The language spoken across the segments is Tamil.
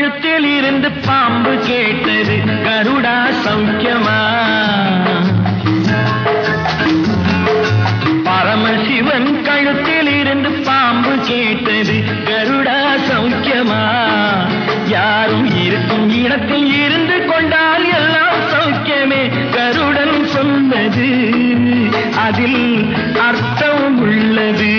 கழுத்தில் இருந்து பாம்பு கேட்டது கருடா சௌக்கியமா? பரமசிவன் கழுத்தில் இருந்து பாம்பு கேட்டது கருடா சௌக்கியமா? யாரும் இருக்கும் இடத்தில் இருந்து கொண்டால் எல்லாம் சௌக்கியமே கருடன் சொன்னது, அதில் அர்த்தம் உள்ளது.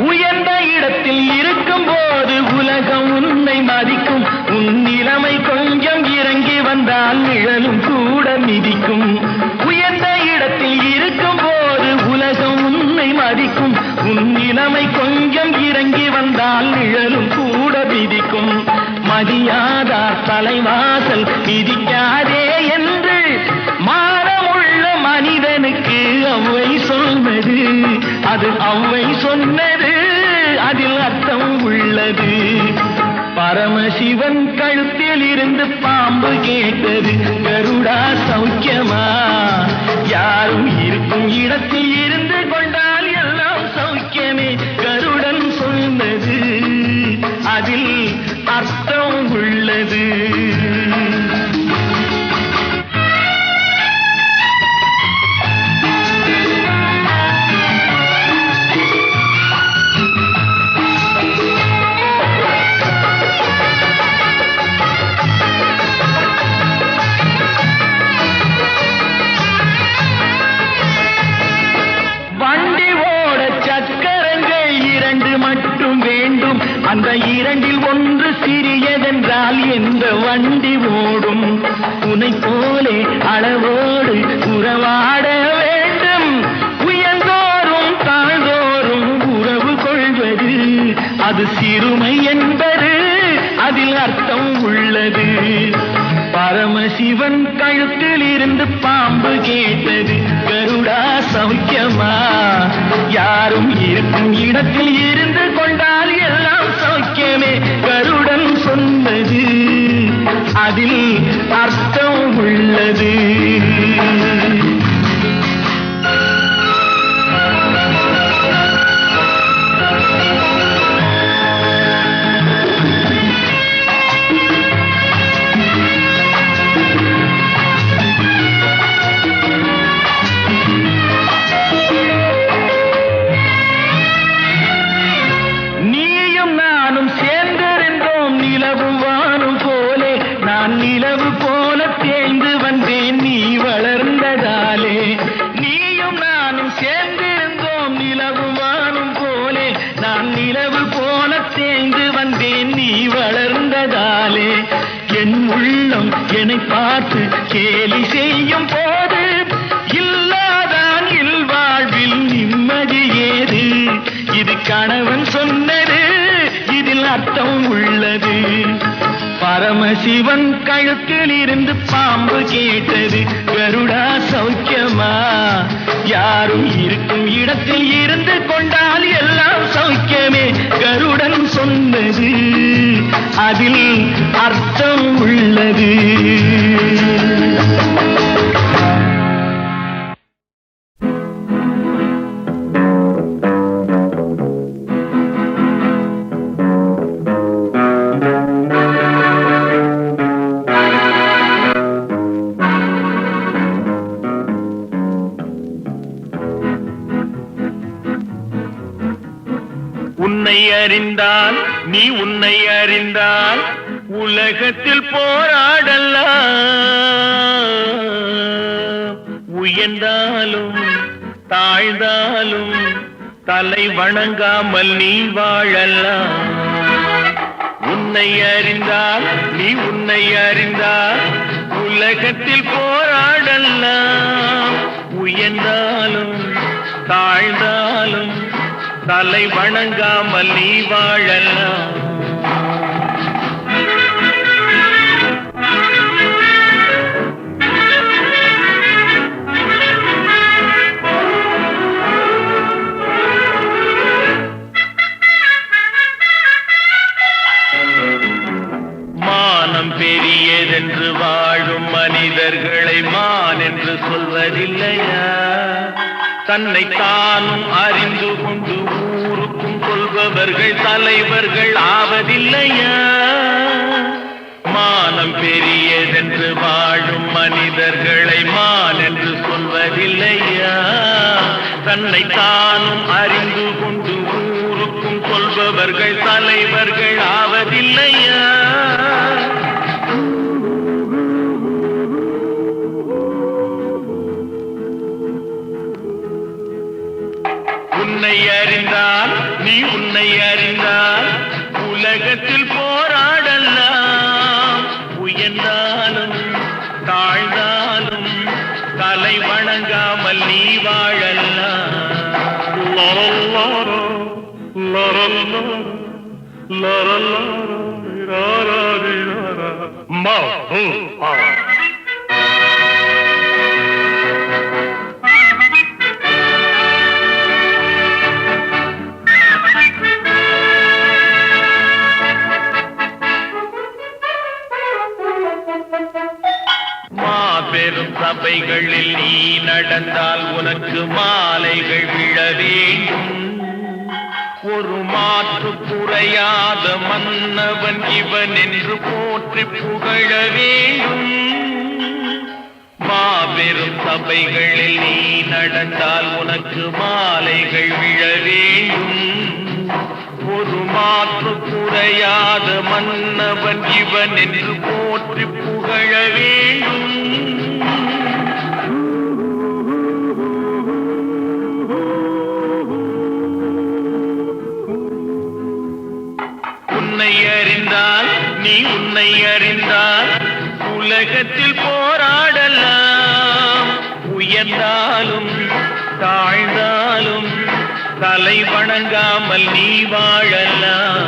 உயர்ந்த இடத்தில் இருக்கும் போது உலகம் உன்னை மதிக்கும், உன் நிலைமை கொஞ்சம் இறங்கி வந்தால் நிழலும் கூட மிதிக்கும். உயர்ந்த இடத்தில் இருக்கும் போது உலகம் உன்னை மதிக்கும், உன் நிலைமை கொஞ்சம் இறங்கி வந்தால் நிழலும் கூட மிதிக்கும். மதியாதா தலைவாசல் மிதிக்காதே என்று மானமுள்ள மனிதனுக்கு அவ்வை சொன்னது, அது அவ்வை சொன்னது, அதில் அர்த்தம் உள்ளது. பரமசிவன் கழுத்தில் இருந்து பாம்பு கேட்டது கருடா சௌக்கியமா? யாரும் இருக்கும் இடத்தில் இருந்து கொண்டால் எல்லாம் சௌக்கியமே கருடன் சொன்னது, அதில் அர்த்தம் உள்ளது. அந்த இரண்டில் ஒன்று சிறியதென்றால் எந்த வண்டி ஓடும்? உனை போலே அளவோடு உறவாட வேண்டும், உயர்ந்தோறும் தாழ்ந்தோறும் உறவு கொள்வது அது சிறுமை என்பது, அதில் அர்த்தம் உள்ளது. பரமசிவன் கழுத்தில் இருந்து பாம்பு கேட்டது கருடா சௌக்கியமா? யாரும் இருக்கும் இடத்தில் இருந்து கொண்டால் எல்லாம் சௌக்கியமே கருடன் சொன்னது, அதில் அர்த்தம் உள்ளது. நிலவு போல தேய்ந்து வந்தேன் நீ வளர்ந்ததாலே, நீயும் நானும் சேர்ந்திருந்தோம் நிலவு வானும் போலே, நான் நிலவு போல தேய்ந்து வந்தேன் நீ வளர்ந்ததாலே. என் உள்ளம் என்னை பார்த்து கேலி செய்யும் போது இல்லாதான் இல்வாழ்வில் நிம்மதி ஏது? இது கணவன் சொன்னது, இதில் அர்த்தம் உள்ளது. பரமசிவன் கழுத்தில் இருந்து பாம்பு கேட்டது கருடா சௌக்கியமா? யாரும் இருக்கும் இடத்தில் இருந்து கொண்டால் எல்லாம் சௌக்கியமே கருடன் சொன்னது, அதில் அர்த்தம் உள்ளது. உன்னை அறிந்தால் நீ உன்னை அறிந்தால் உலகத்தில் போராடலாம். உயர்ந்தாலும் தாழ்ந்தாலும் தலை வணங்காமல் நீ வாழலாம். உன்னை அறிந்தால் நீ உன்னை அறிந்தால் உலகத்தில் போராடலாம். உயர்ந்தாலும் தாழ்ந்தாலும் தலை வணங்காமல் நீ வாழலாம். மானம் பெரியதென்று வாழும் மனிதன் மனிதர்களை மான் என்று சொல்வதில்லையா? தன்னை தானும் அறிந்து கொண்டு ஊருக்கும் சொல்பவர்கள் தலைவர்கள் ஆவதில்லையா? மானம் பெரியதென்று வாழும் மனிதர்களை மான் என்று சொல்வதில்லையா? தன்னை தானும் அறிந்து கொண்டு ஊருக்கும் சொல்பவர்கள் தலைவர்கள் ஆவதில்லையா? உன்னை அறிந்தால் நீ உன்னை அறிந்தால் உலகத்தில் போராடலாம். உயர்ந்தாலும் தாழ்ந்தாலும் தலை வணங்காமல் நீ வாழலாம். மாபெரும் சபைகளில் நீ நடந்தால் உனக்கு மாலைகள் விழ வேண்டும். ஒரு மாற்று குறையாத மன்னவன் இவன் என்று போற்றி புகழ வேண்டும். மாபெரும் சபைகளில் நீ நடந்தால் உனக்கு மாலைகள் விழ வேண்டும். ஒரு மாற்று குறையாத மன்னவன் இவன் என்று போற்றி புகழ வேண்டும். உன்னை அறிந்தால் நீ உன்னை அறிந்தால் உலகத்தில் போராடலாம். உயர்ந்தாலும் தாழ்ந்தாலும் தலை வணங்காமல் நீ வாழலாம்.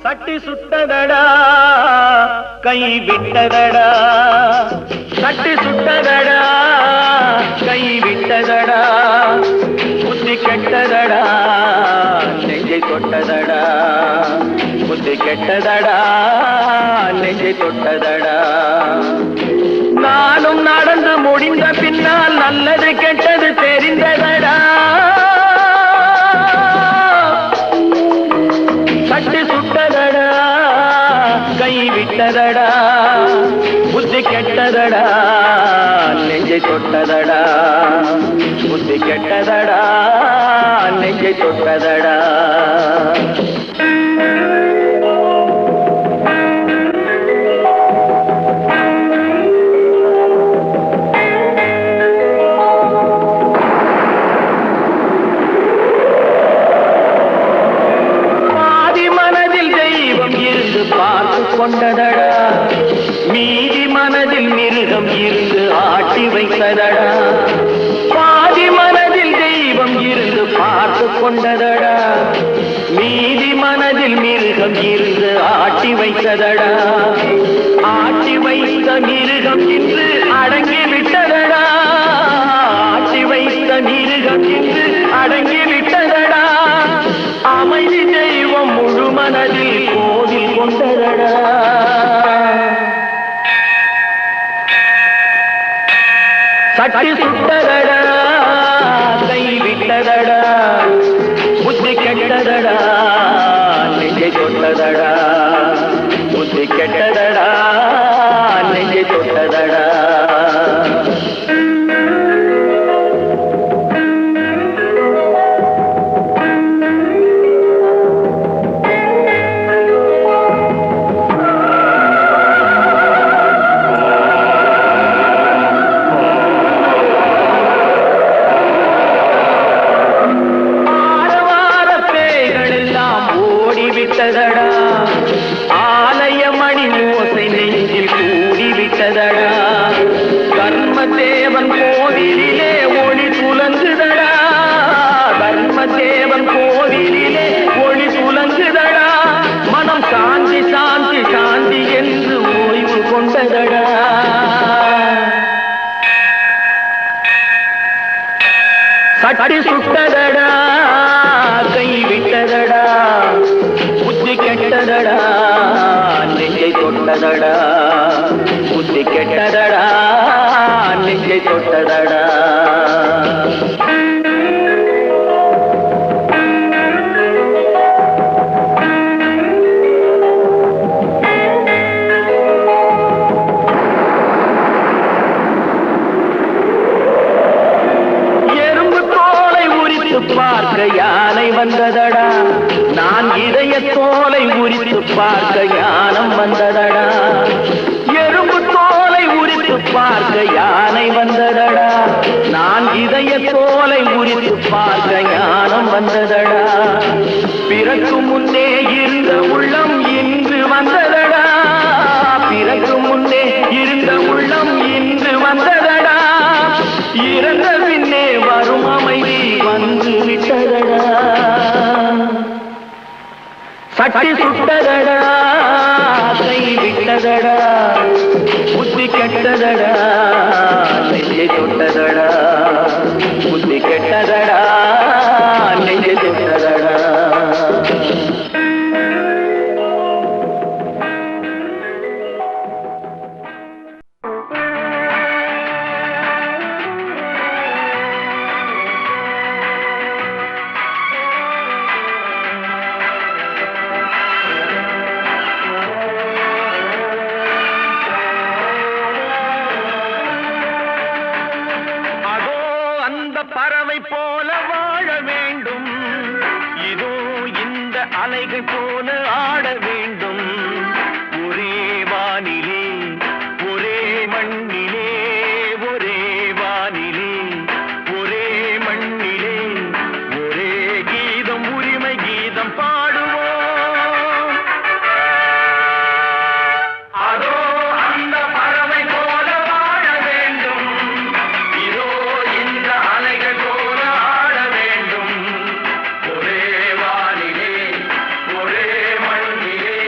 சட்டி சுட்டதடா கை விட்டதடா, சட்டி சுட்டதடா கை விட்டதடா, புத்தி கெட்டதடா நெஞ்சை தொட்டதடா, புத்தி கெட்டதடா நெஞ்சை தொட்டதடா. நானும் நடந்து முடிந்த பின்னால் நல்லது கெட்டது தெரிந்ததடா. சட்டி சுட்டதடா கை விட்டதடா, புத்தி கெட்டதடா நெஞ்சை தொட்டதடா, புத்தி கெட்டதடா நெஞ்சை தொட்டதடா. கொண்டதடா மீதி மனதில் மிருகம் இருந்து ஆட்டி வைத்ததடா. பாதி மனதில் தெய்வம் இருந்து பார்த்து கொண்டதடா, மீதி மனதில் மிருகம் இருந்து ஆட்டி வைத்ததடா. ஆட்டி வைத்த மிருகம் இன்று அடங்கி விட்டதடா, ஆட்டி வைத்த மிருகம் இன்று அடங்கி விட்டதடா. அமைதி தெய்வம் முழு மனதில் கோவில் கொண்டதடா. சட்டி சுட்டதடா கை விட்டதடா, புத்தி கெட்டதடா நெஞ்சை தொட்டதடா, புத்தி கெட்டதடா நெஞ்சை தொட்டதடா. சுட்டதடா சட்டி சுட்டதடா கை விட்டதடா புத்தி கெட்டதடா நெஞ்சை தொட்டதடா புத்தி கெட்டதடா நெஞ்சை தொட்டதடா பார்க்க யானை வந்ததடா நான் இதய தோலை உரித்து பார்க்க ஞானம் வந்ததடா எறும்பு தோலை உரித்து பார்க்க யானை வந்ததடா நான் இதய தோலை உரித்து பார்க்க ஞானம் வந்ததடா பிறகு முன்னே இருந்த உள்ளம் இன்று வந்ததடா பிறகு முன்னே இருந்த உள்ளம் இன்று வந்ததடா இறந்த பின்னே வரும் அமைதி வந்து விட்டதடா சட்டி சுட்டதடா கை விட்டதடா புத்தி கெட்டதடா நெஞ்சை தொட்டதடா புத்தி கெட்டதடா நெஞ்சை தொட்டதடா பறவை போல வாழ வேண்டும் இதோ இந்த அலைகள் போல ஆட வேண்டும் ஒரே வானிலே ஒரே மண்ணிலே ஒரே வானிலே ஒரே மண்ணிலே ஒரே கீதம் உரிமை கீதம் பாடுவோம் அதோ அந்த பறவை போல வாழ வேண்டும் இதோ இந்த அலைகள் போல ஆட வேண்டும் ஒரே வானிலே ஒரே மண்ணிலே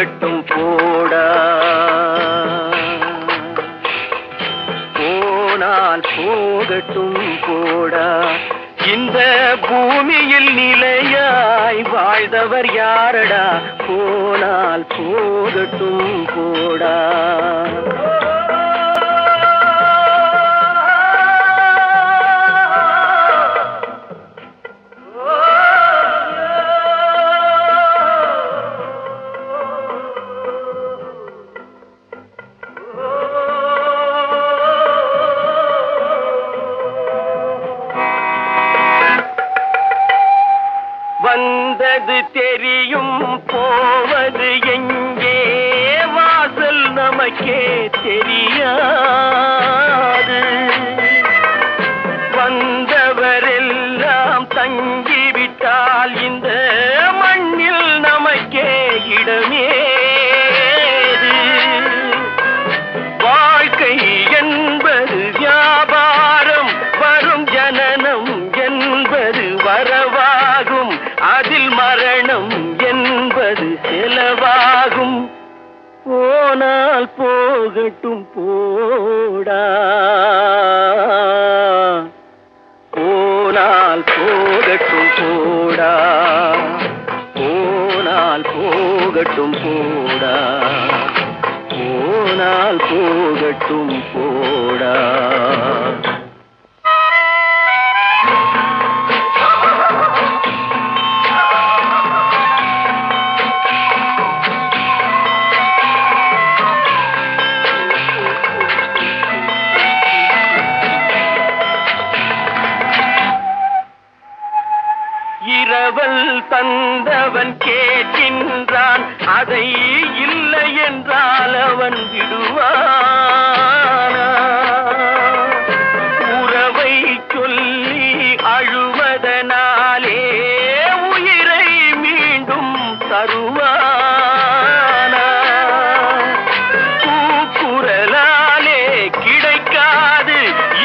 போகட்டும் போடா, போனால் போகட்டும் போடா. இந்த பூமியில் நிலையாய் வாழ்ந்தவர் யாரடா, போனால் போகட்டும் போடா. வந்தது தெரியும் போவது எங்கே, வாசல் நமக்கே தெரியாது. வந்தவரெல்லாம் தங்கிவிட்டால் இந்த மண்ணில் நமக்கே இடமேது. வாழ்க்கை என்பது வியாபாரம், வரும் ஜனனம் என்பது வரவாகும், அதில் மரணம் என்பது செலவாகும். போனால் போகட்டும் போடா, போனால் போகட்டும் போடா, போனால் போகட்டும் போடா, போனால் போகட்டும் போடா. இரவல் தந்தவன் கேட்கின்றான், அதை இல்லை என்றால் அவன் விடுவானா? உறவை சொல்லி அழுவதனாலே உயிரை மீண்டும் தருவானா? கூக்குரலாலே கிடைக்காது,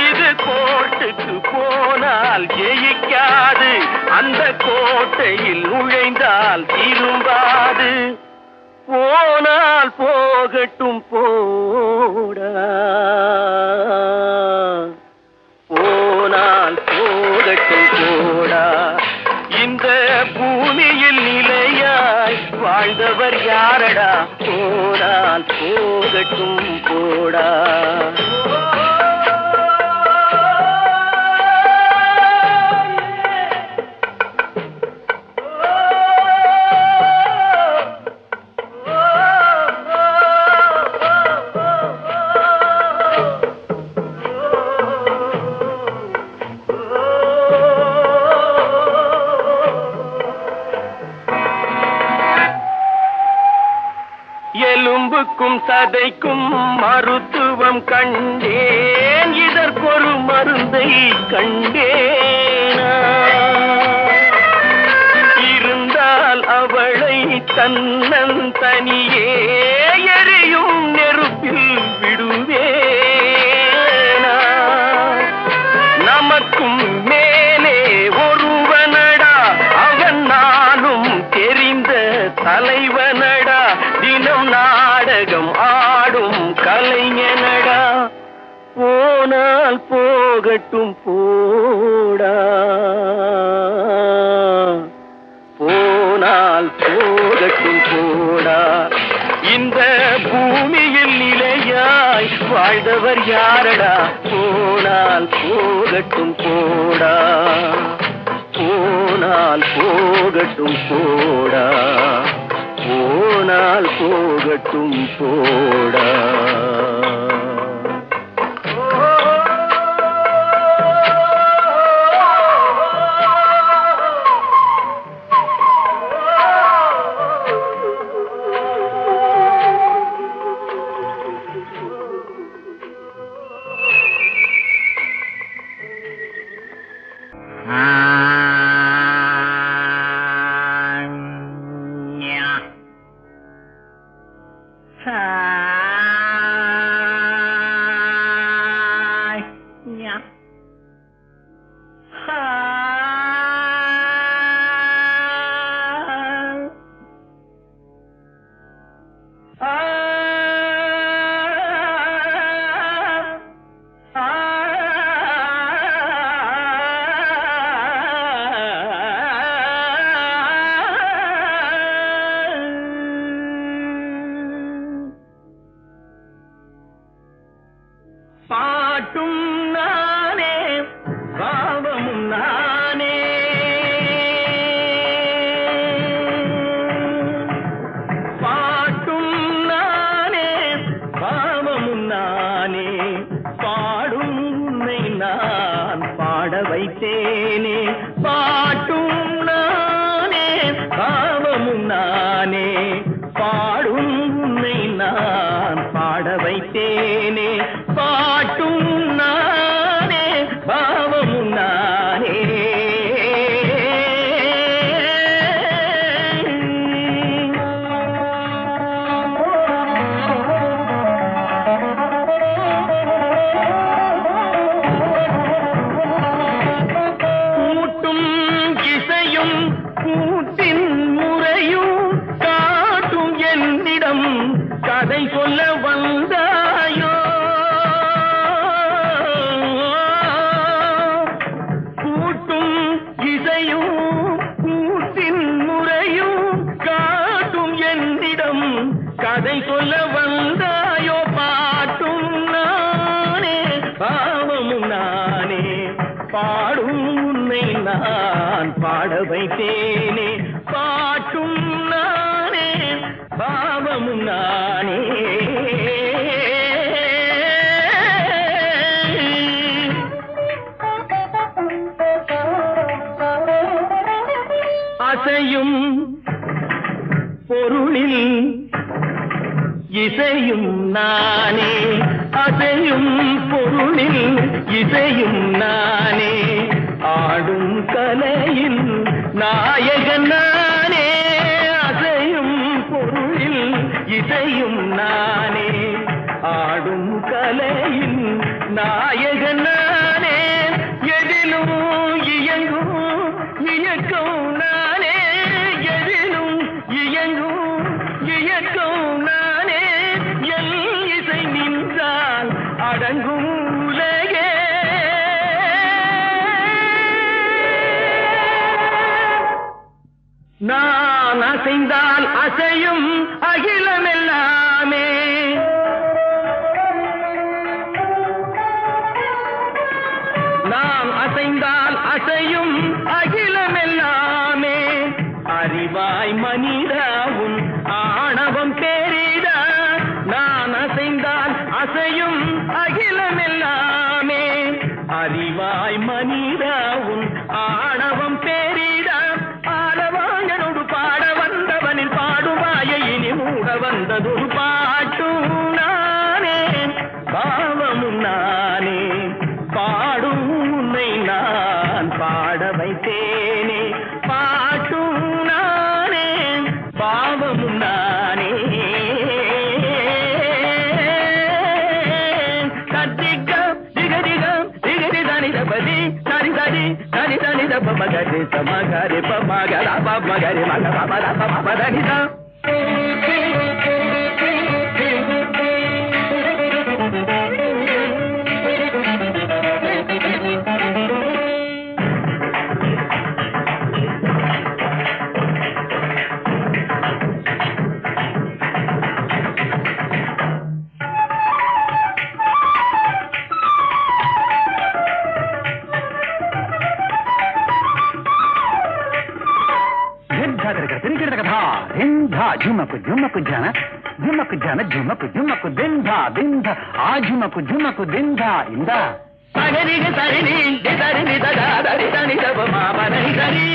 இது கோர்ட்டுக்கு போனால் ஜெயிக்காது, அந்த கோட்டையில் நுழைந்தால் திரும்பாது. போனால் போகட்டும் போடா, போனால் போகட்டும் போடா. இந்த பூமியில் நிலையாய் வாழ்ந்தவர் யாரடா, போனால் போகட்டும் போடா. எலும்புக்கும் சதைக்கும் மருத்துவம் கண்டேன், இதற்கொரு மருந்தை கண்டேனா? இருந்தால் அவளை தன்னந்தனியே எரியும் நெருப்பில் விடுவேனா? நமக்கும் மேலே ஒருவனடா, அவன் நானும் தெரிந்த தலைவனடா, தினம் நாடகம் ஆடும் கலைஞனடா. போனால் போகட்டும் போடா, போனால் போகட்டும் போடா. இந்த பூமியில் நிலையாய் வாழ்ந்தவர் யாரடா, போனால் போகட்டும் போடா, போனால் போகட்டும் போடா, போனால் போகட்டும் போடா. பாட வைத்தேனே பாட்டும் நானே பாவமும் நானே பாடும் உன்னை நான் பாட வைத்தேனே பாட்டும் நானே பாவமும் நானே கூட்டின் முறையும் காட்டும் என்னிடம் கதை சொல்ல வந்தாயோ கூட்டும் இசையும் கூட்டின் முறையும் காட்டும் என்னிடம் கதை சொல்ல வந்தாயோ பாட்டும் நானே பாவமும் நானே பாடும் உன்னை நான் பாட வைத்தேனே பாட்டும் நானே பாவமும் நானே அசையும் பொருளில் இசையும் நானே அசையும் பொருளில் இசையும் நானே ஆடும் கலையில் நாயகன் நானே அசையும் பொருளில் இசையும் நானே ஆடும் கலையில் நாயகன் நானே எதிலும் இயங்கும் இயக்கம் நானே எதிலும் இயங்கும் இயக்கம் நானே எல் இசை நின்றால் அடங்கும் உலகே நான் அசைந்தால் அசையும் அகிலமெல்லாமே நான் அசைந்தால் அசையும் அகிலமெல்லாமே அறிவாய் மனிதாவும் ஆணவம் பேரிடா நான் அசைந்தால் அசையும் அகிலமெல்லாமே அறிவாய் மனிதாவும் ஆணவம் பேரிடா பாட வந்தவனில் பாடுவாயை இனி மூட வந்ததொரு பாட்டும் நானே பாவமும் நானே பாடும் உன்னை நான் பாட வைத்தேனே பாட்டும் நானே பாவமும் நானே கத்திகம் திகதிகம் திகதி தனிதபதி சரி சரி சரி தனித மகரி சமகரி பமகர பமகரி மக பமர பமதனித झुमक झुमक जाना झुमक जाना झुमक झुमक दिंधा दिंधा आ झुमक झुमक दिंधा इंदा सगरी सरिनी दिदरिनी ददा दरि दनि दब मामनि दरि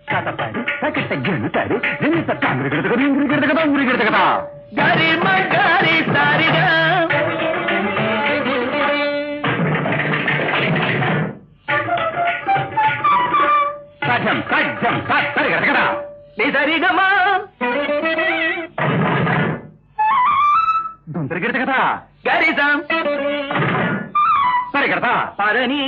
काटापारी पैकेट जन तारे जिन्हें तक कांग्रेस करता गरी मगरी सारिगा साजम साजम सात तारे करता निदरिगमा दूंतर करता गरीसम तारे करता पारनी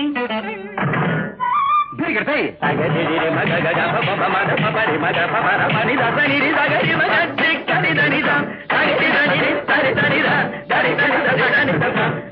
धीरे करते सगरी मग ग प म द प रि म ग प र म नि द स नि रि सगरी मग धिक ध नि द सगरी ध नि रि सरि ध नि द गरि ध नि द ध नि द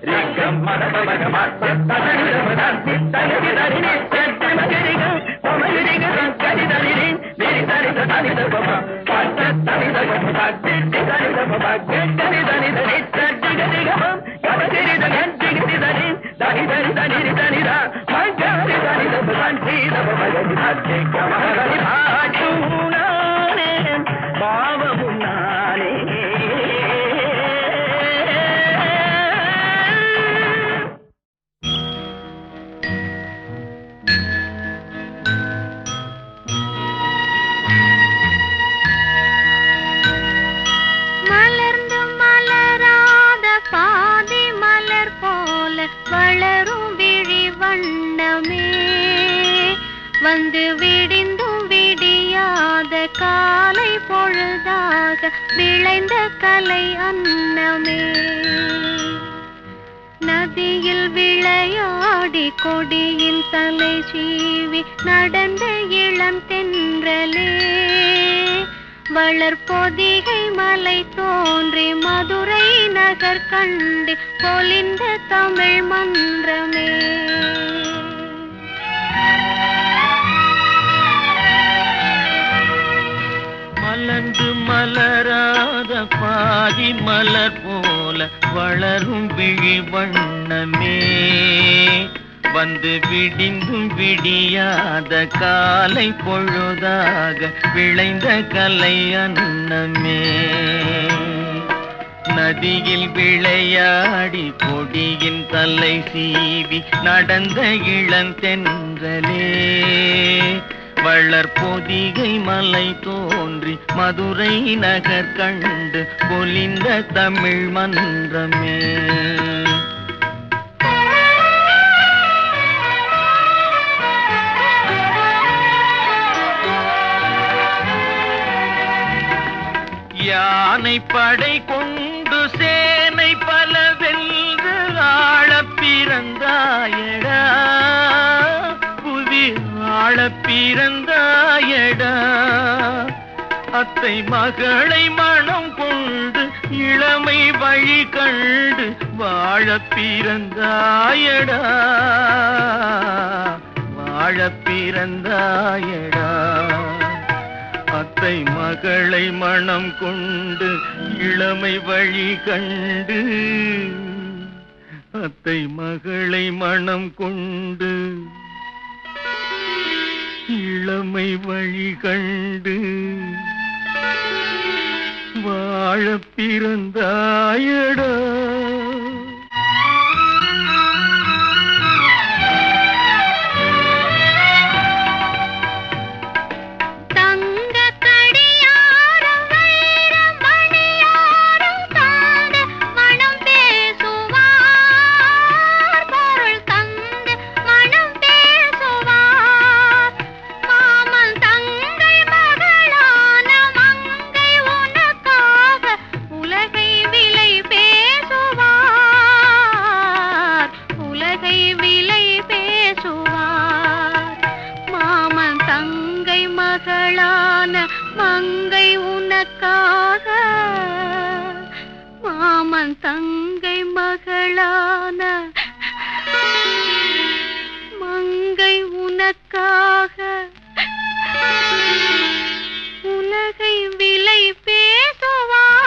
रि ग म द प म ग म द ध नि द प द ध नि द रि नि ध म ग रि ग प म रि ग गरि ध नि रि रि ध नि द ध नि द प म प ध नि द प म ध ध नि द प म ग नि ध नि द रि ध ग रि ग म ग रि ध ग रि ध नि ध नि ध नि ध नि ध नि ध नि ध म ग रि ध नि द प பாவமும் நானே மலர்ந்து மலராத பாதி மலர் போல வளரும் விழி வண்ணமே வந்து விடிந்தும் விடியாத காலை பொழுதாக விளைந்த கலை அன்னமே நதியில் விளையாடி கொடியின் தலை சீவி நடந்த இளம் தென்றலே வளர்பொதிகை மலை தோன்றி மதுரை நகர் கண்டு பொலிந்த தமிழ் மன்றமே மலர்ந்து மலராத பாதி மலர் போல வளரும் விழி வண்ணமே வந்து விடிந்தும் விடியாத காலை பொழுதாக விளைந்த கலை அன்னமே நதியில் விளையாடி கொடியின் தலை சீவி நடந்த இளந்தென்றலே வளர்பொதிகை மலை தோன்றி மதுரை நகர் கண்டு பொலிந்த தமிழ் மன்றமே யானை படை கொண்டு சேனை பல வென்று ஆளப் பிறந்தாயடா புவி ஆளப் பிறந்தாயடா அத்தை மகளை மனம் கொண்டு இளமை வழி கண்டு வாழப் பிறந்தாயடா வாழப் பிறந்தாயடா அத்தை மகளை மனம் கொண்டு இளமை வழி கண்டு அத்தை மகளை மனம் கொண்டு இளமை வழி கண்டு வாழப் பிறந்தாயடா மங்கை உனக்காக மாமன் தங்கை மகளான மங்கை உனக்காக உலகை விலை பேசுவார்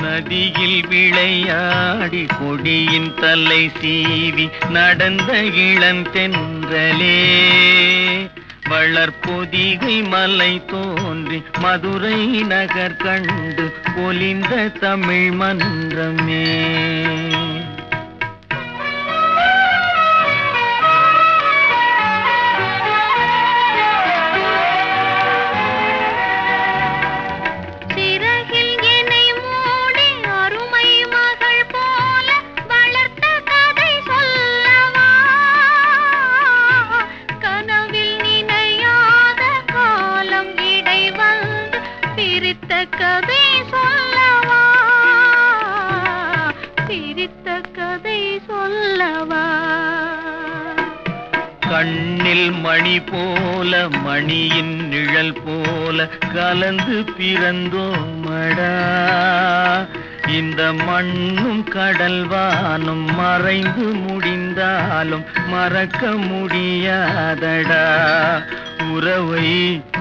நதியில் விளையாடி கொடியின் தலை சீவி நடந்த இளந்தென்றலே வளர்பொதிகை மலை தோன்றி மதுரை நகர் கண்டு பொலிந்த தமிழ் மன்றமே கதை சொல்லவா சிரித்த கதை சொல்லவா கண்ணில் மணி போல மணியின் நிழல் போல கலந்து பிறந்தோமடா இந்த மண்ணும் கடல்வானும் மறைந்து முடிந்தாலும் மறக்க முடியாதடா உறவை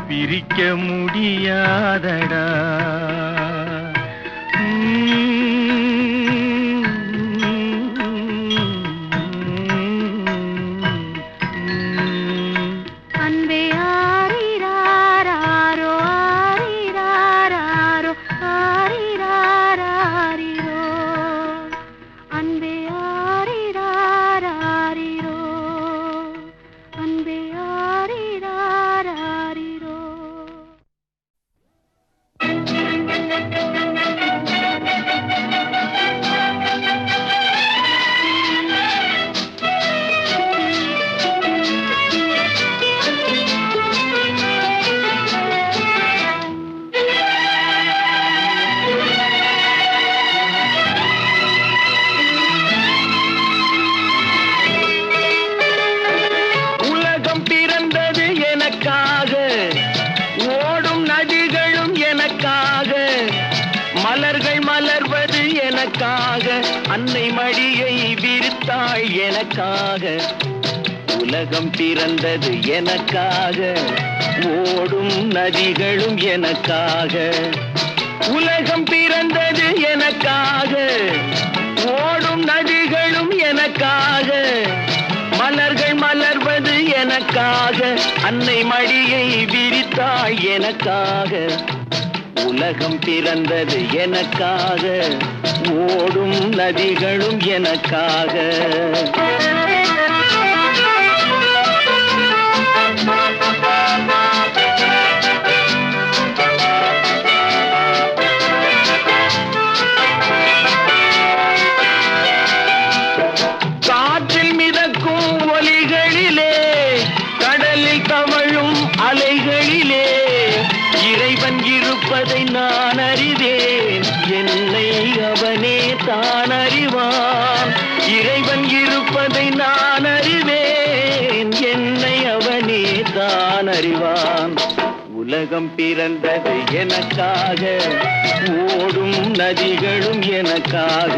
பிரிக்க முடியாதடா மலர்கள் மலர்வது எனக்காக, அன்னை மடியை விரித்தாள் எனக்காக. உலகம் பிறந்தது எனக்காக, ஓடும் நதிகளும் எனக்காக. உலகம் பிறந்தது எனக்காக, ஓடும் நதிகளும் எனக்காக. மலர்கள் மலர்வது எனக்காக, அன்னை மடியை விரித்தாள் எனக்காக. உலகம் பிறந்தது எனக்காக, ஓடும் நதிகளும் எனக்காக. காற்றில் மிதக்கும் ஒலிகளிலே, கடலில் தவழும் அலைகளிலே இறைவன் இருப்பதை நான் அறிவேன், என்னை அவனே தான் அறிவான். இறைவன் இருப்பதை நான் அறிவேன், என்னை அவனே தான் அறிவான். உலகம் பிறந்தது எனக்காக, ஓடும் நதிகளும் எனக்காக.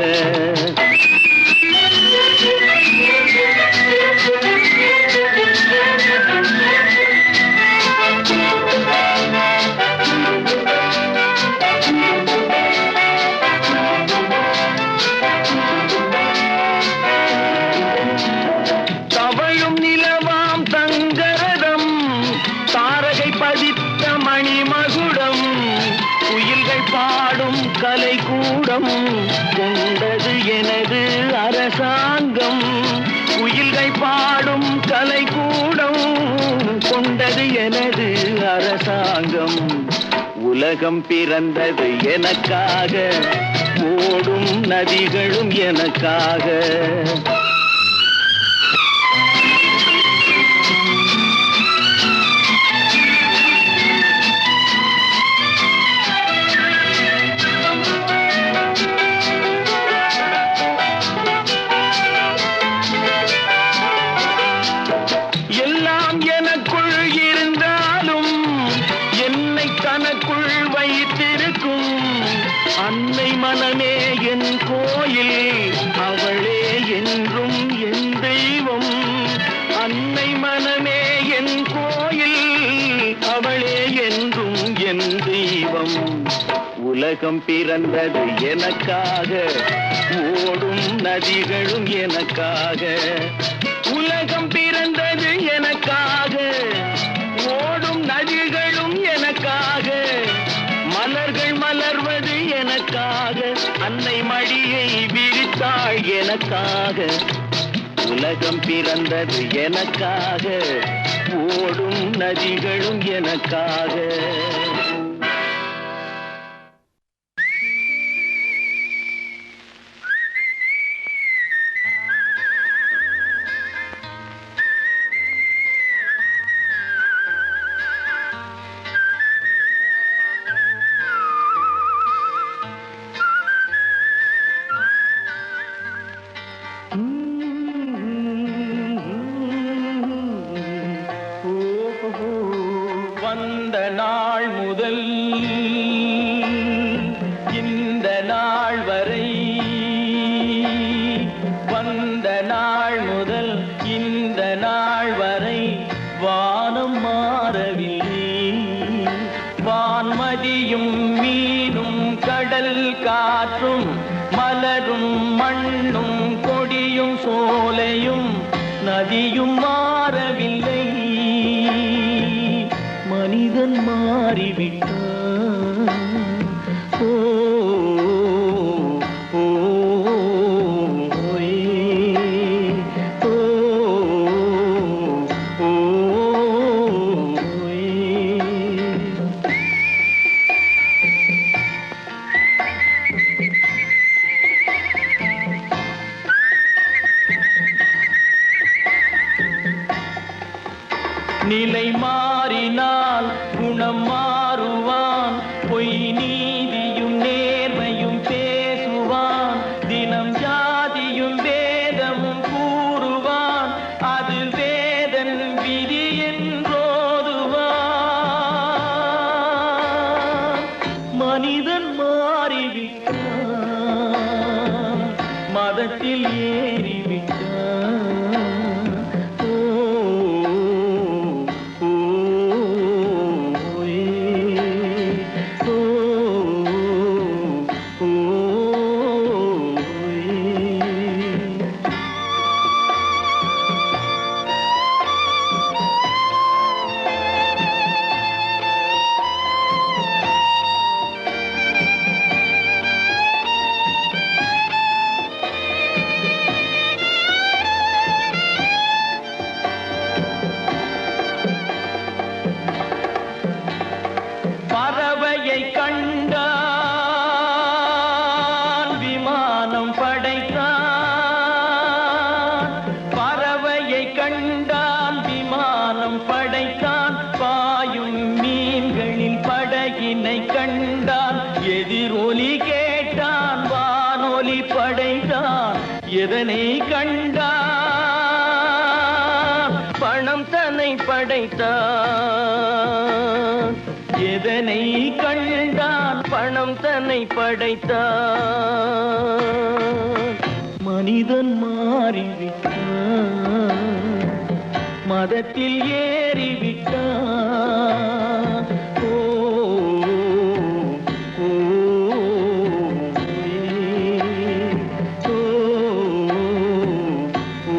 தவழும் நிலவாம் தங்கரதம், தாரகை பதித்த மணிமகுடம், குயில்கள் பாடும் கலைக்கூடம், கொண்டது எனது அரசாங்கம். குயில்கள் பாடும் கலைக்கூடம், கொண்டது எனது அரசாங்கம். உலகம் பிறந்தது எனக்காக, ஓடும் நதிகளும் எனக்காக. எல்லாம் எனக்குள் இருந்தாலும் என்னை தனக்குள் வைத்திருக்கும் அன்னை மனமே என் கோயில், அவளே என்றும் என் தெய்வம். அன்னை மனமே என் கோயில், அவளே என்றும் என் தெய்வம். உலகம் பிறந்தது எனக்காக, ஓடும் நதிகளும் எனக்காக. உலகம் பிறந்தது எனக்காக, ஓடும் நதிகளும் எனக்காக. மலர்கள் மலர்வது எனக்காக, அன்னை மடியை விரித்தாள் எனக்காக. உலகம் பிறந்தது எனக்காக, ஓடும் நதிகளும் எனக்காக. வந்த நாள் முதல் இந்த நாள் வரை, வந்த நாள் முதல் இந்த நாள் வரை வானம் மாறவில்லை. வான்மதியும் மீனும் கடல் காற்றும் மலரும் மண்ணும் கொடியும் சோலையும் நதியும் மாறவில்லை. மனிதன் மாறிவிட்டான். ஓ ஓ ஓ ஓ நிலை மாறினால் குணம் மாறுவான், பொய் நீதியும் நேர்மையும் பேசுவான். தினம் ஜாதியும் வேதமும் கூறுவான், அது வேதன் விதி என்றோதுவான். மனிதன் மாறிவிட்டான். மதத்தில் ஏறிவிட்டான். ஓ, ஓ, ஏ, ஓ, ஓ, ஏ. பறவையை கண்டான் விமானம் படைத்தான். பறவையை கண்டான் விமானம் படைத்தான். பாயும் மீன்களில் படகினை கண்டான். எதிரொலி கேட்டான் வானொலி படைத்தான். எதனை கண்டான் பணம் தன்னை படைத்தான். எதனை கண்டான் பணம் தன்னை படைத்தான். மனிதன் மாறிவிட்டான். மதத்தில் ஏறிவிட்டான். ஓ, ஓ, ஏ, ஓ, ஓ,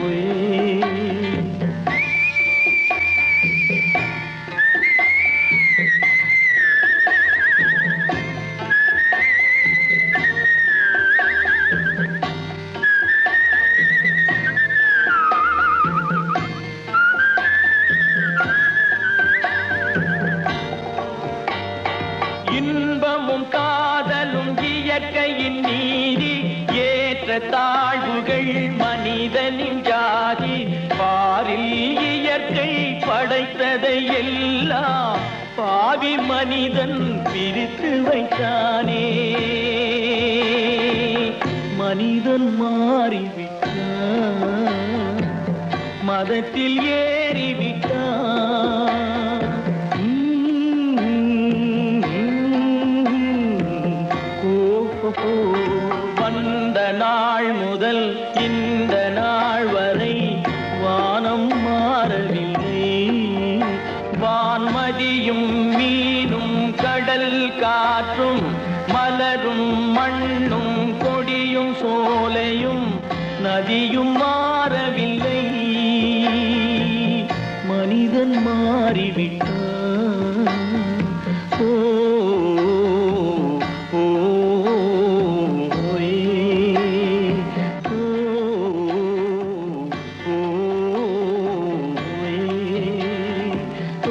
ஏ. இன்பமும் காதலும் இயற்கையின் நீதி. ஏற்ற தாழ்வுகள் மனிதனின் ஜாதி. பாரில் இயற்கை படைத்ததை எல்லாம் பாவி மனிதன் பிரித்து வைத்தானே. மனிதன் மாறிவிட்டான். மதத்தில் ஏறிவிட்டான். வந்த நாள் முதல் இந்த நாள் வரை வானம் மாறவில்லை. வான்மதியும் மீனும் கடல் காற்றும் மலரும் மண்ணும் கொடியும் சோலையும் நதியும் மாறவில்லை. மனிதன் மாறிவிட்டான். ஓ, ஓ, ஏ, ஓ, ஓ, ஏ, ஓ,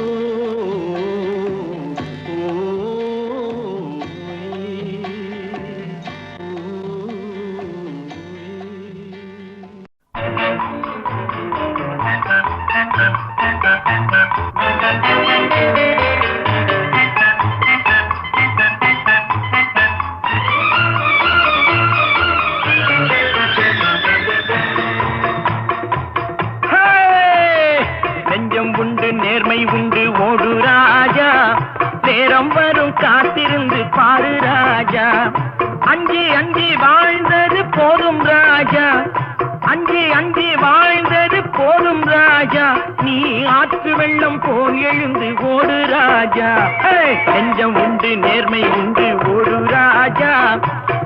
நெஞ்சம் உண்டு நேர்மை உண்டு ஓடு ராஜா. நேரம் வரும் காத்திருந்து பாரு ராஜா. அஞ்சி அஞ்சி வாழ்ந்தது போதும் ராஜா. அஞ்சி அஞ்சி வாழ்ந்தது போதும் ராஜா. நீ ஆற்று வெள்ளம் போல் எழுந்து ஓடு ராஜா. நெஞ்சம் உண்டு நேர்மை உண்டு ஓடு ராஜா.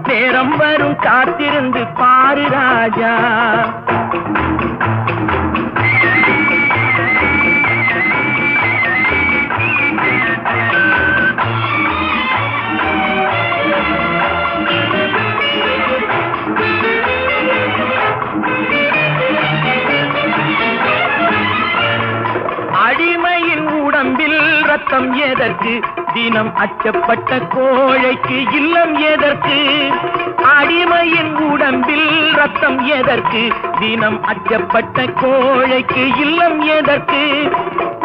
நேரம் வரும் காத்திருந்து பாரு ராஜா. அடிமையின் உடம்பில் ரத்தம் எதற்கு? தினம் அச்சப்பட்ட கோழைக்கு இல்லம் எதற்கு? அடிமையின் உடம்பில் ரத்தம் எதற்கு? தினம் அச்சப்பட்ட கோழைக்கு இல்லம் எதற்கு?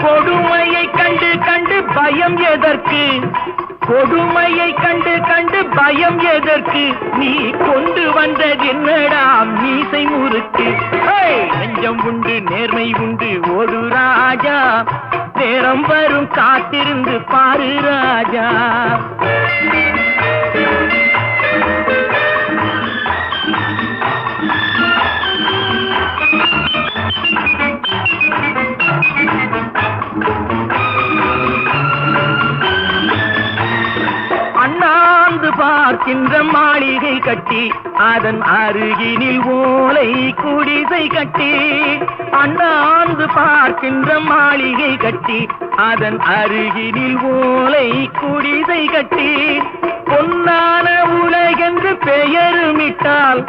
கொடுமையை கண்டு கண்டு பயம் எதற்கு? கொடுமையை கண்டு கண்டு பயம் எதற்கு? நீ கொண்டு வந்தது என்னடா மீசை முறுக்கு? நெஞ்சம் உண்டு நேர்மை உண்டு ஓடு ராஜா. நேரம் வரும் காத்திருந்து பாரு ராஜா. பார்க்கின்ற மாளிகை கட்டி அதன் அருகினில் ஓலை குடிசை கட்டி அண்ணாந்து பார்க்கின்ற மாளிகை கட்டி அதன் அருகினில் ஓலை குடிசை கட்டி பொன்னான உலகென்று பெயருமிட்டால்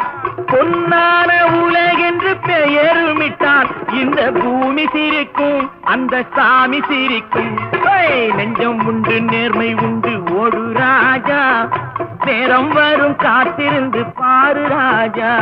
பொன்னான உலகென்று பெயருமிட்டால் இந்த பூமி சிரிக்கும் அந்த சாமி சிரிக்கும் நெஞ்சம் உண்டு நேர்மை உண்டு ஓடு ராஜா நேரம் வரும் காத்திருந்து பாரு ராஜா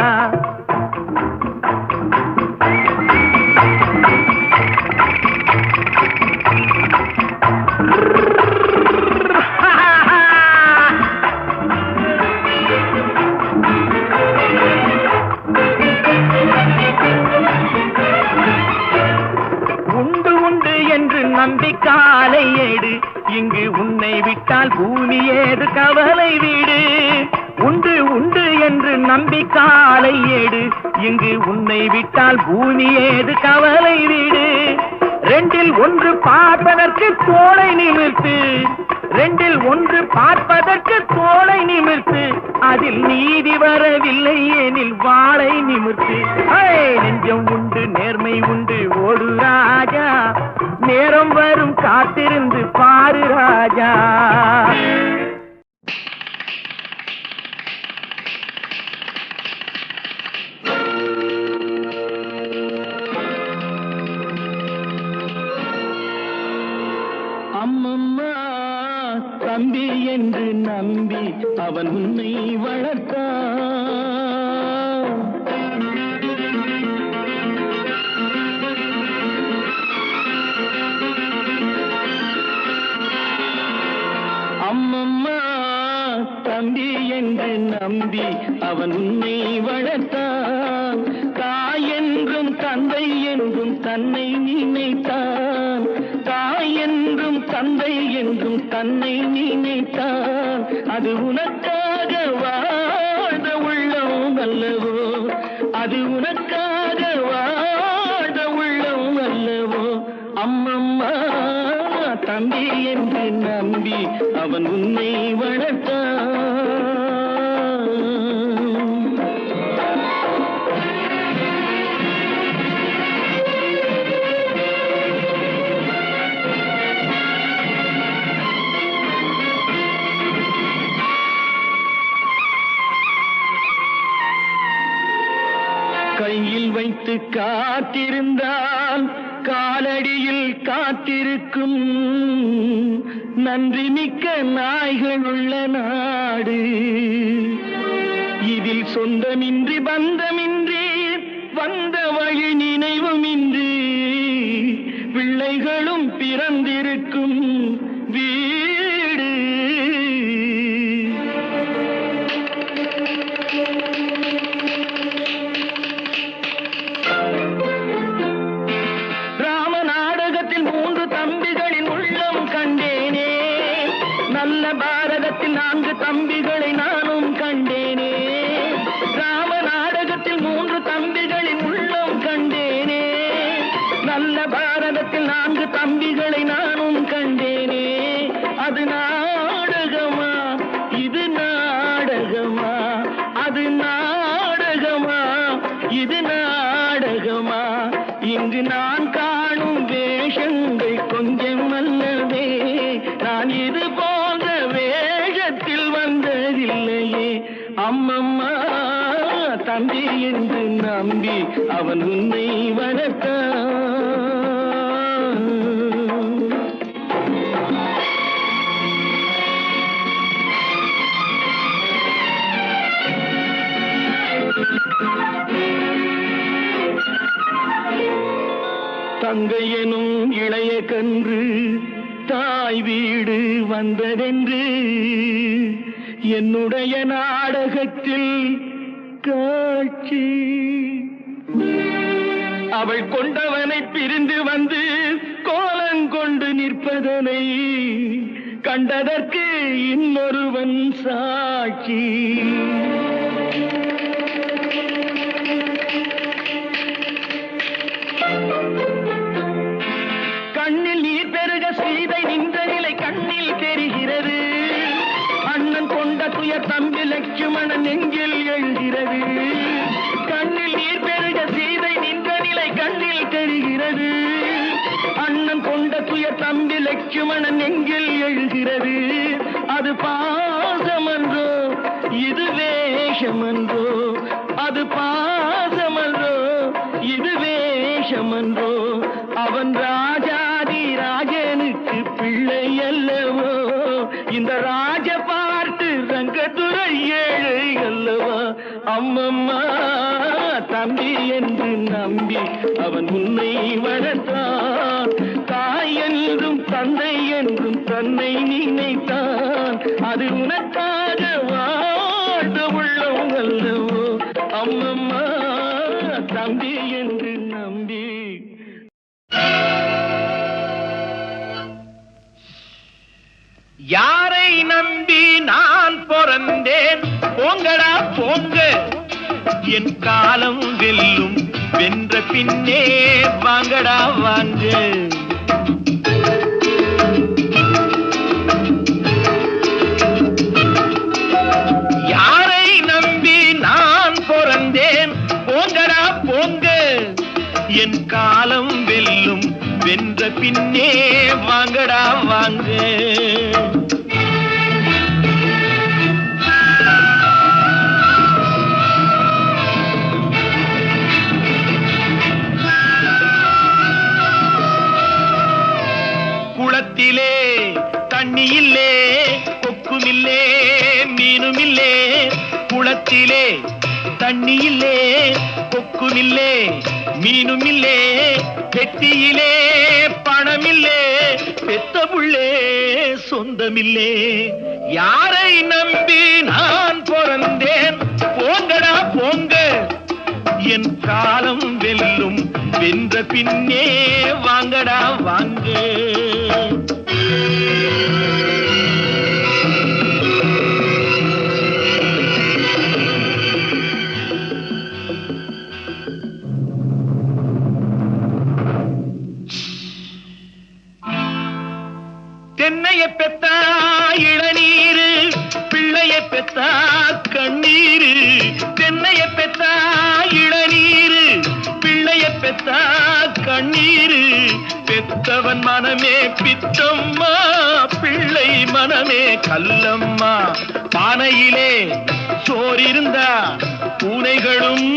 நம்பிக்காலை ஏடு இங்கு உன்னை விட்டால் பூமி ஏது கவலை வீடு உண்டு உண்டு என்று நம்பிக்காலை ஏடு இங்கு உன்னை விட்டால் பூமி ஏது கவலை வீடு ரெண்டில் ஒன்று பார்ப்பதற்கு தோளை நிமிர்த்து ரெண்டில் ஒன்று பார்ப்பதற்கு தோளை நிமிர்த்து அதில் நீதி வரவில்லை எனில் வாளை நிமிர்த்து நெஞ்சம் உண்டு நேர்மை உண்டு ஓடு ராஜா நேரம் வரும் காத்திருந்து பாரு ராஜா அம்மம்மா தம்பி என்று நம்பி அவன் உன்னை வளர்த்தான் அம்மம்மா தம்பி என்று நம்பி அவன் உன்னை வளர்த்தான் தாய் என்றும் தந்தை என்றும் தன்னை நினைத்தான் தாய் என்றும் தந்தை என்றும் தன்னை நினைத்தான் அது உனக்காக வாழ்ந்த உள்ளம் அல்லவோ அது உனக்காக வாழ்ந்த உள்ளம் அல்லவோ அம்மம்மா தம்பி என்று நம்பி அவன் உன்னை வளர்த்தான் கையில் வைத்து காத்திருந்தால் காலடியில் காத்திருக்கும் நன்றி மிக்க நாய்கள் உள்ள நாடு இதில் சொந்தமின்றி பந்தமின்றி வந்த வழி நினைவுமின்றி பிள்ளைகளும் பிறந்திருக்கும் வீடு பாரதத்தில் 4 தம்பிகளை நானும் கண்டேனே ராம நாடகத்தில் 3 தம்பிகளின் உள்ளம் கண்டேனே நல்ல பாரதத்தில் 4 தம்பிகளை நானும் கண்டேனே அது நாடகமா இது நாடகமா அது நாடகமா இது நாடகமா இங்கு நான் காணும் வேஷங்கள் கொஞ்சம் அல்லவே நான் இது போன்ற வேஷத்தில் வந்ததில்லையே அம்மம்மா தம்பி என்று நம்பி அவன் உன்னை வளர்த்தான் தங்கை எனும் இளைய கன்று தாய் வீடு வந்ததென்று என்னுடைய நாடகத்தில் காட்சி அவள் கொண்டவனை பிரிந்து வந்து கோலங்கொண்டு நிற்பதனை கண்டதற்கு இன்னொருவன் சாட்சி கண்ணில் நீர் பெருக சீதை நின்ற நிலை கண்ணில் தெரிகிறது அண்ணன் கொண்ட துயர் தம்பி லட்சுமணன் நெஞ்சில் எழுகிறது. கண்ணில் நீர் பெருக சீதை நின்ற நிலை கண்ணில் தெரிகிறது. அண்ணன் கொண்ட துயர் தம்பி லட்சுமணன் நெஞ்சில் எழுகிறது. அது பாசமன்றோ இது வேஷமன்றோ, அது பாசமன்றோ இது வேஷமன்றோ, அவன் ராஜாதி ராஜனுக்கு பிள்ளை அல்லவோ, இந்த ராஜ பாட்டு ரங்கத்துறை ஏழை அல்லவா. அம்மம்மா தம்பி என்று நம்பி அவன் உன்னை வளர்த்தான். தாய் என்றும் தந்தை என்றும் தன்னை நினைத்தான். அது உனக்காக வாழ்ந்த உள்ளம் அல்லவோ. அம்மம்மா தம்பி என்று நம்பி. யாரை நம்பி நான் பிறந்தேன்? போங்கடா போங்க, என் காலம் வெல்லும். வென்ற பின்னே வாங்கடா வாங்க. யாரை நம்பி நான் பிறந்தேன்? போங்கடா போங்க, என் காலம் வெல்லும். வென்ற பின்னே வாங்கடா வாங்க. குளத்திலே தண்ணியில்லே, கொக்குமில்லே மீனுமில்லே. குளத்திலே தண்ணியில்லே, கொக்குமில்லே மீனுமில்லே. பெட்டியிலே பணமில்லே, பெத்த புள்ளே சொந்தமில்லே. யாரை நம்பி நான் பிறந்தேன்? போங்கடா போங்க, என் காலம் வெல்லும். வென்ற பின்னே வாங்கடா வாங்க. தென்னைய பெத்தா இளநீரு, பிள்ளைய பெத்தா கண்ணீரு. தென்னைய பெத்தா இளநீரு, பிள்ளைய பெத்தா கண்ணீரு. பெத்தவன் மனமே பித்தம்மா, பிள்ளை மனமே கல்லம்மா. பானையிலே சோறிருந்தா பூனைகளும்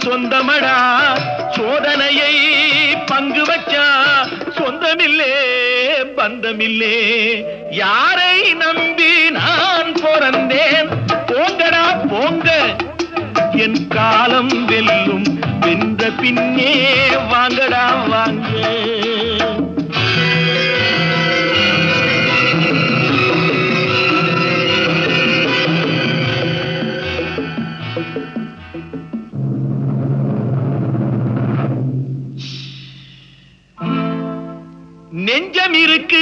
சொந்தமடா. சோதனையை பங்கு வச்சா சொந்தமில்லே பந்தமில்லே. யாரை நம்பி நான் பிறந்தேன்? போங்கடா போங்க, என் காலம் வெல்லும். வென்ற பின்னே வாங்கடா வாங்க. நெஞ்சம் இருக்கு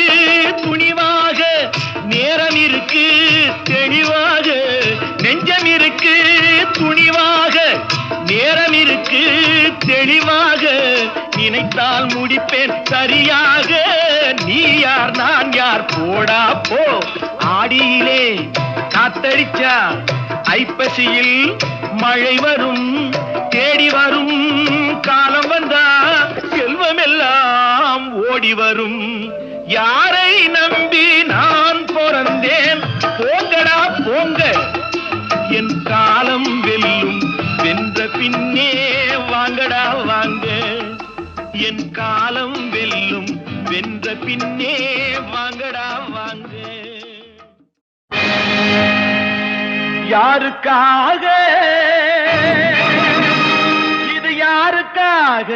துணிவாக, நேரம் இருக்கு தெளிவாக. நெஞ்சம் இருக்கு துணிவாக, நேரம் இருக்கு தெளிவாக. நினைத்தால் முடிப்பேன் சரியாக. நீ யார் நான் யார் போடா போ. ஆடியிலே காத்தடிச்சா ஐப்பசியில் மழை வரும். தேடி வரும் காலம் வந்தா செல்வம் எல்லாம் ஓடி வரும். யாரை நம்பி நான் பிறந்தேன்? போங்கடா போங்க, என் காலம் வெல்லும். வென்ற பின்னே வாங்கடா வாங்க, என் காலம் வெல்லும். வென்ற பின்னே வாங்கடா வாங்க. யாருக்காக இது, யாருக்காக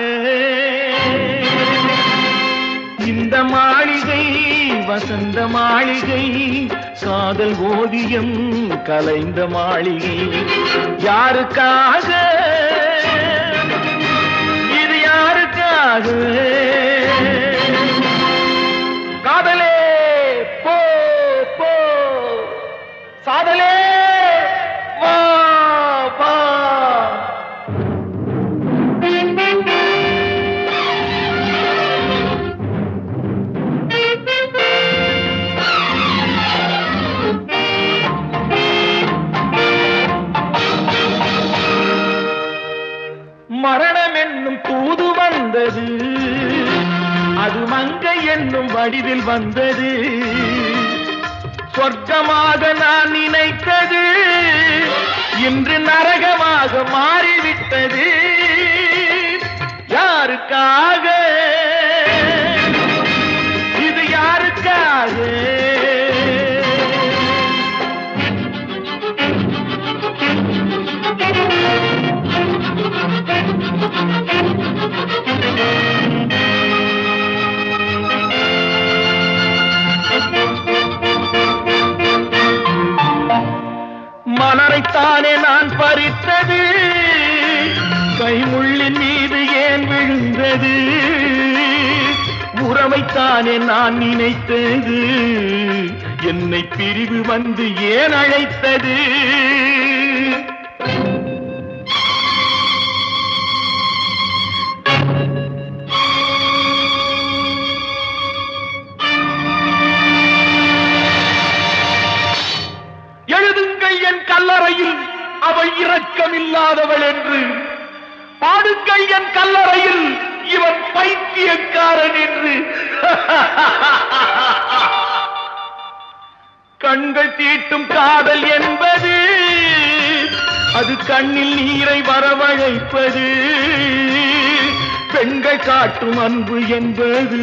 இந்த மாளிகை? வசந்த மாளிகை, காதல் ஓவியம் கலைந்த மாளிகை. யாருக்காக இது, யாருக்காக? காதலே போ போ, சாதலே வா வா. வடிவில் வந்தது. சொர்க்கமாக நான் நினைத்தது இன்று நரகமாக மாறிவிட்டது. யாருக்காக இது யாருக்காக? மலரைத்தானே நான் பறித்தது, கைமுள்ளின் மீது ஏன் விழுந்தது? உறவைத்தானே நான் நினைத்தது, என்னை பிரிவு வந்து ஏன் அழைத்தது? எழுதுங்கள் என் கல்லறையில் அவள் இரக்கமில்லாதவள் என்று, பாடுங்கள் என் கல்லறையில் இவன் பைத்தியக்காரன் என்று. கண்கள் தீட்டும் காதல் என்பது அது கண்ணில் நீரை வரவழைப்பது. பெண்கள் காட்டும் அன்பு என்பது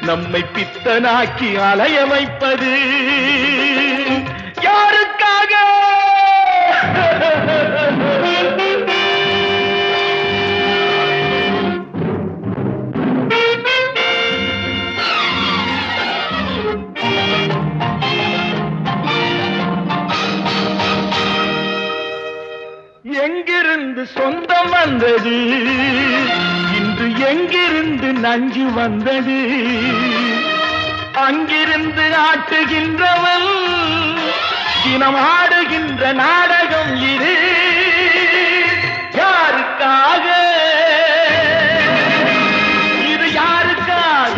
நம்மை பித்தனாக்கி அலைய வைப்பது. யாருக்காக? எங்கிருந்து சொந்தம் வந்தது, இன்று எங்கிருந்து நஞ்சு வந்தது? அங்கிருந்து ஆட்டுகின்றவள் தினம் ஆடுகின்ற நாடகம் இது. யாருக்காக இது யாருக்காக?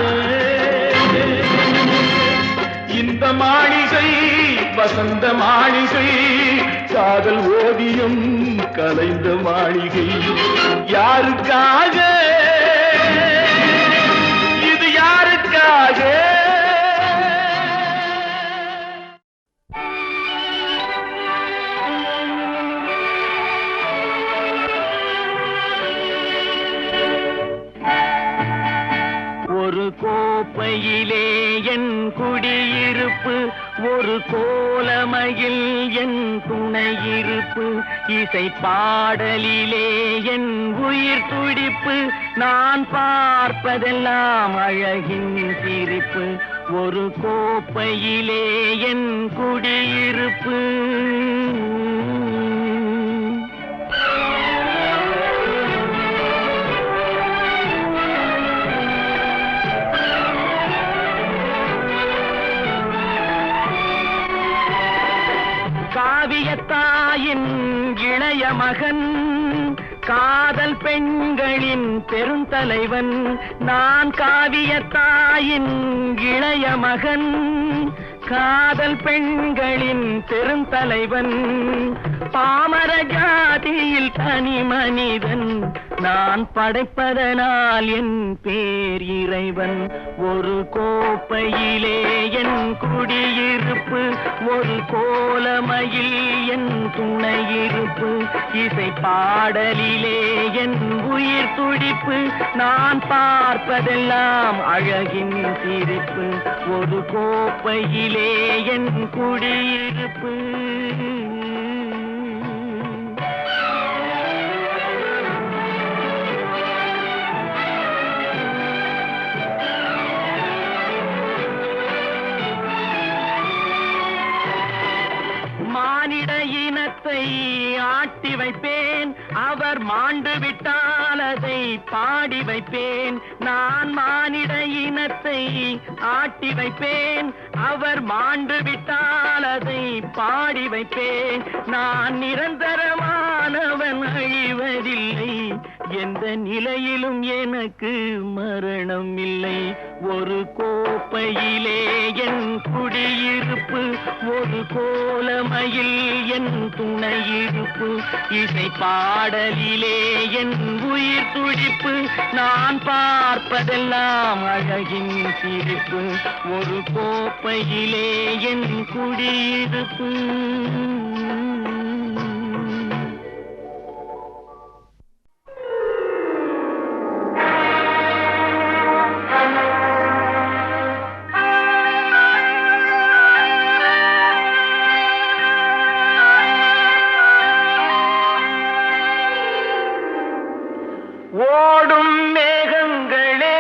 இந்த மாளிகை வசந்த மாளிகை, காதல் ஓவியம் கலைந்த மாளிகை. யாருக்காக இது யாருக்காக? ஒரு கோப்பையிலே என் குடியிருப்பு, ஒரு கோலமையில் என் துணையிருப்பு, இசை பாடலிலே என் உயிர் துடிப்பு, நான் பார்ப்பதெல்லாம் அழகின் சிரிப்பு. ஒரு கோப்பையிலே என் குடியிருப்பு. காவியத்தாயின் இளைய மகன், காதல் பெண்களின் பெருந்தலைவன். நான் காவியத்தாயின் இளைய மகன், காதல் பெண்களின் பெருந்தலைவன். பாமர ஜாதியில் தனி மனிதன், நான் படைப்பதனால் என் பேர் இறைவன். ஒரு கோப்பையிலே என் குடியிருப்பு, ஒரு கோலமையில் என் துணையிருப்பு, இசை பாடலிலே என் உயிர் துடிப்பு, நான் பார்ப்பதெல்லாம் அழகின் சிரிப்பு. ஒரு கோப்பையிலே என் குடியிருப்பு. மானிட இனத்தை ஆட்டி வைப்பேன், அவர் மாண்டு விட்டால் அதை பாடி வைப்பேன். நான் மானிட இனத்தை ஆட்டி வைப்பேன், அவர் மாண்டு விட்டால் அதை பாடி வைப்பேன். நான் நிரந்தரமானவன், அழிவதில்லை, எந்த நிலையிலும் எனக்கு மரணம் இல்லை. ஒரு கோப்பையிலே என் குடியிருப்பு, ஒரு கோலமையில் என் துணையிருப்பு, இசை பாடலிலே என் உயிர் துடிப்பு, நான் பார்ப்பதெல்லாம் அழகின் சிரிப்பு, ஒரு கோப்பையிலே என் குடியிருப்பு. ஓடும் மேகங்களே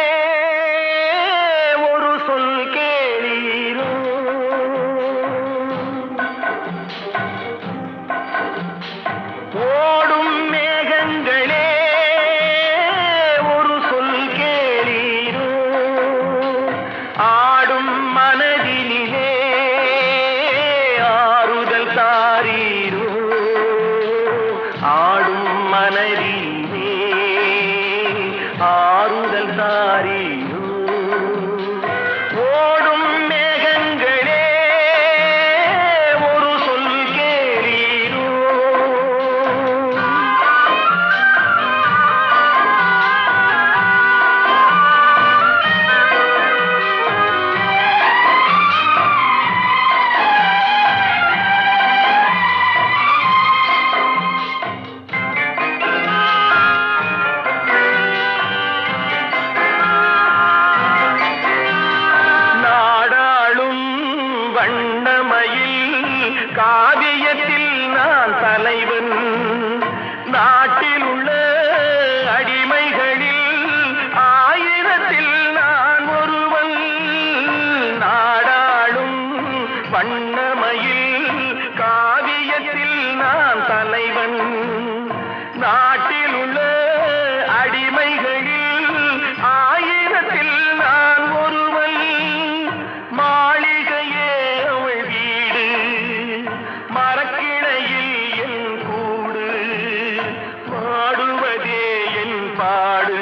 ஒரு சொல் கேளீரோ, ஓடும் மேகங்களே ஒரு சொல் கேளீரோ, ஆடும் மனதினிலே ஆறுதல் தாரீரோ, ஆடும் மனதில் ஆறுதல் தாரீரோ. ஓடும் மேகங்களே ஒரு சொல் கேளீரோ. வண்ணமயில் காவியத்தில் நான் தலைவன், நாட்டில் உள்ள அடிமைகளில் ஆயிரத்தில் நான் ஒருவன், நாடாளும் வண்ணமயில் காவியத்தில் நான் தலைவன், நாட்டில் உள்ள அடிமைகளில் ஆயிரத்தில் நான் ஒருவன், மாளிகையே மரக்கிளையில் என் கூடு, பாடுவதே என் பாடு,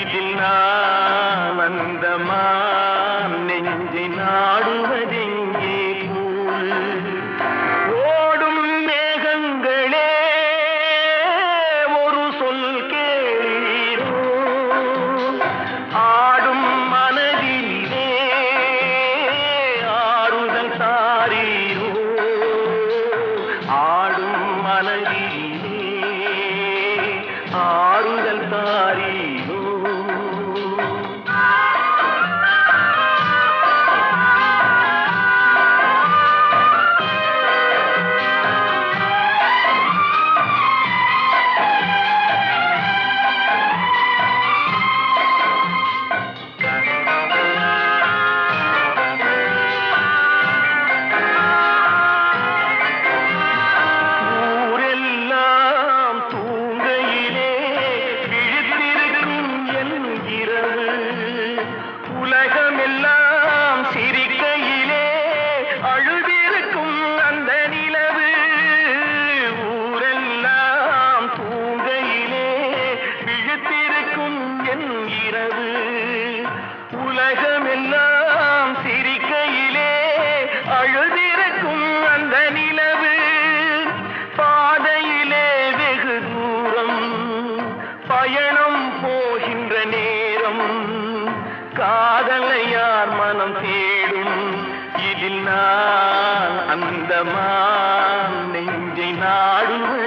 இதில் நான் அந்தமான் நெஞ்சை நாடுவதெங்கே கூடு. ஓடும் மேகங்களே ஒரு சொல் கேளீரோ, ஆடும் மனதிலே ஆறுதல் தாரீரோ, ஆடும் மனதிலே ஆறுதல் தாரீரோ. உலகமெல்லாம் சிரிக்கையிலே அழுதிருக்கும் அந்த நிலவு, ஊரெல்லாம் தூங்கையிலே விழித்திருக்கும் என் இரவு, உலகமெல்லாம் சிரிக்கையிலே அழுதிருக்கும் அந்த நிலவு, பாதையிலே வெகு தூரம் பயணம் போகின்ற நேரம், காதலை யார் மனம் தேடும், இதில் நான் அந்தமான் நெஞ்சை நாடுவது